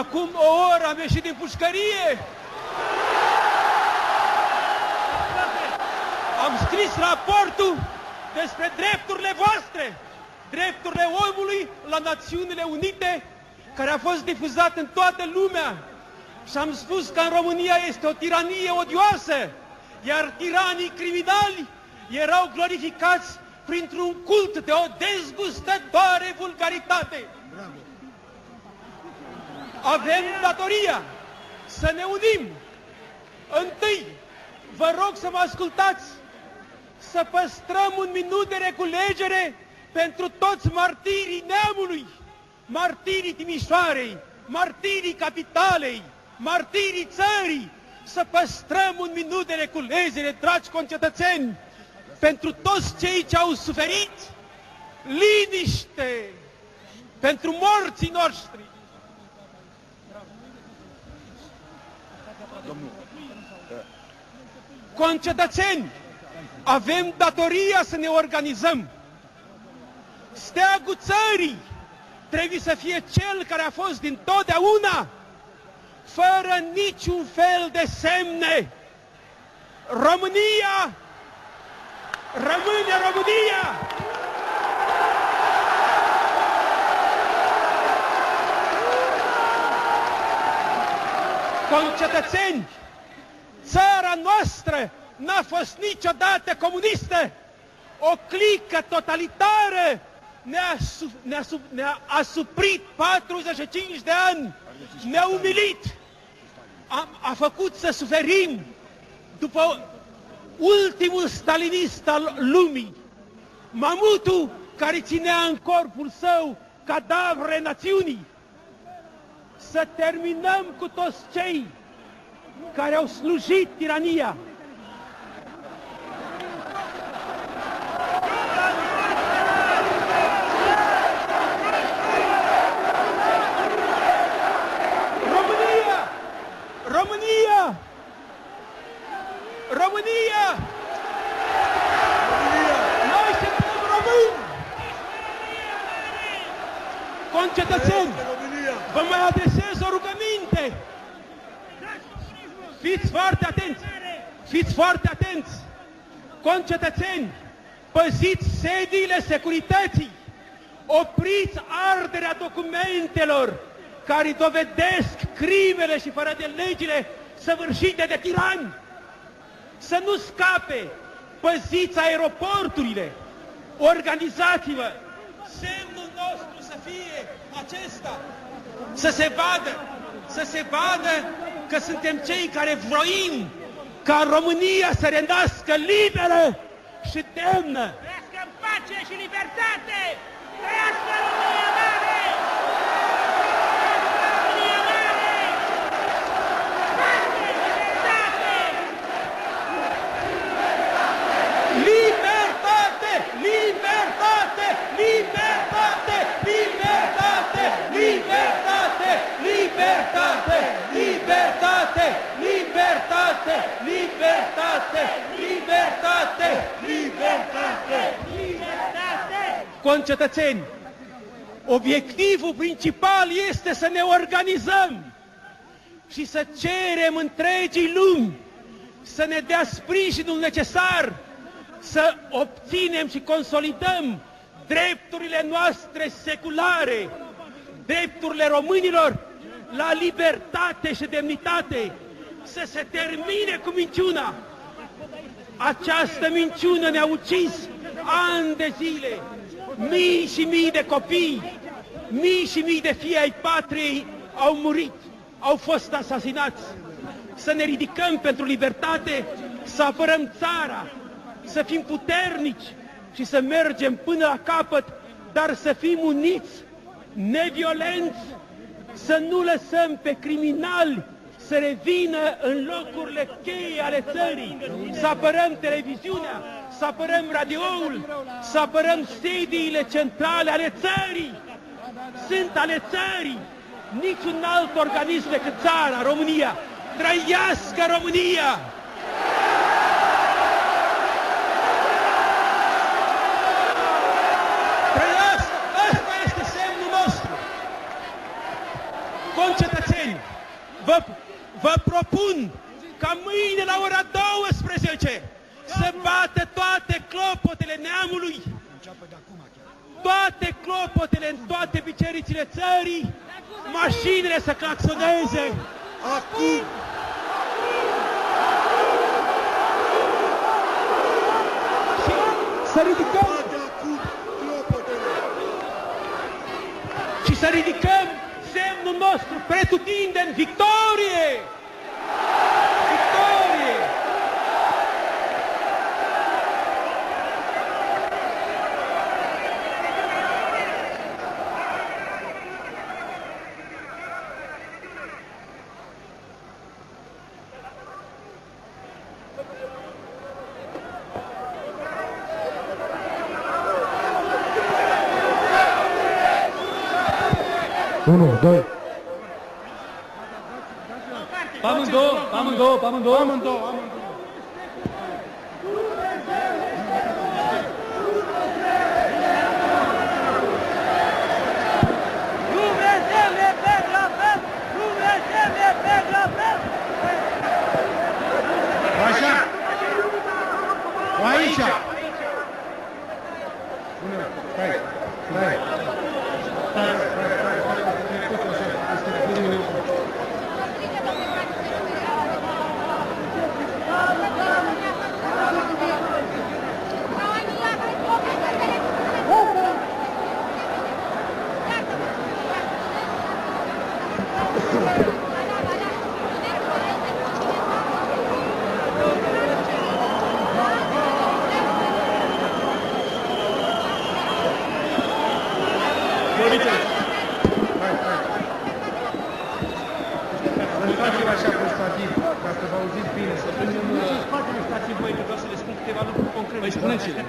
Acum o oră am ieșit din pușcărie. Am scris raportul despre drepturile voastre, drepturile omului la Națiunile Unite, care a fost difuzat în toată lumea. Și am spus că în România este o tiranie odioasă, iar tiranii criminali erau glorificați printr-un cult de o dezgustătoare vulgaritate. Avem datoria să ne unim. Întâi, vă rog să mă ascultați, să păstrăm un minut de reculegere pentru toți martirii neamului, martirii Timișoarei, martirii capitalei, martirii țării, să păstrăm un minut de reculegere, dragi concetățeni, pentru toți cei ce au suferit, liniște, pentru morții noștri. Concetățeni, avem datoria să ne organizăm. Steagul țării trebuie să fie cel care a fost dintotdeauna, fără niciun fel de semne. România rămâne România! Concetățeni, țara noastră n-a fost niciodată comunistă. O clică totalitară ne-a asuprit 45 de ani, ne-a umilit, a făcut să suferim după ultimul stalinist al lumii, mamutul care ținea în corpul său cadavre națiunii. Să terminăm cu toți cei care au slujit tirania. România! România! Noi suntem români! Concetățeni, vă mai adresez o rugăminte. Fiți foarte atenți! Fiți foarte atenți! Concetățeni, păziți sediile securității! Opriți arderea documentelor care dovedesc crimele și fără de legile săvârșite de tirani. Să nu scape! Păziți aeroporturile! Organizați-vă! Semnul nostru să fie acesta! Să se vadă că suntem cei care vroim ca România să renască liberă și demnă! Trăiască în pace și libertate! Trăiască România mare! Libertate! Libertate! Libertate! Libertate! Libertate! Libertate! Libertate! Libertate! Libertate! Libertate! Libertate! Libertate! Concetățeni, obiectivul principal este să ne organizăm și să cerem întregii lumi să ne dea sprijinul necesar să obținem și consolidăm drepturile noastre seculare, drepturile românilor la libertate și demnitate, să se termine cu minciuna. Această minciună ne-a ucis ani de zile, mii și mii de copii, mii și mii de fii ai patriei au murit, au fost asasinați. Să ne ridicăm pentru libertate, să apărăm țara, să fim puternici și să mergem până la capăt, dar să fim uniți, neviolenți, să nu lăsăm pe criminali să revină în locurile cheie ale țării, să apărăm televiziunea, să apărăm radioul, să apărăm sediile centrale ale țării. Sunt ale țării, niciun alt organism decât țara, România. Trăiască România! Trăiască! Ăsta este semnul nostru! Concetățeni! vă propun ca mâine la ora 12 să bată toate clopotele neamului, toate clopotele în toate biserițile țării, mașinile să claxoneze. Acum! Să ridicăm și să ridicăm semnul nostru pretutindeni, victorie! Victorie! Unu, doi. Amândouă. Așa! O aici! Stai! Lăsați-vă așa, Constantin, ca să vă auziți bine. Nu se spate, stați voi, că vreau să le spun câteva lucruri concrete. Păi spuneți-le.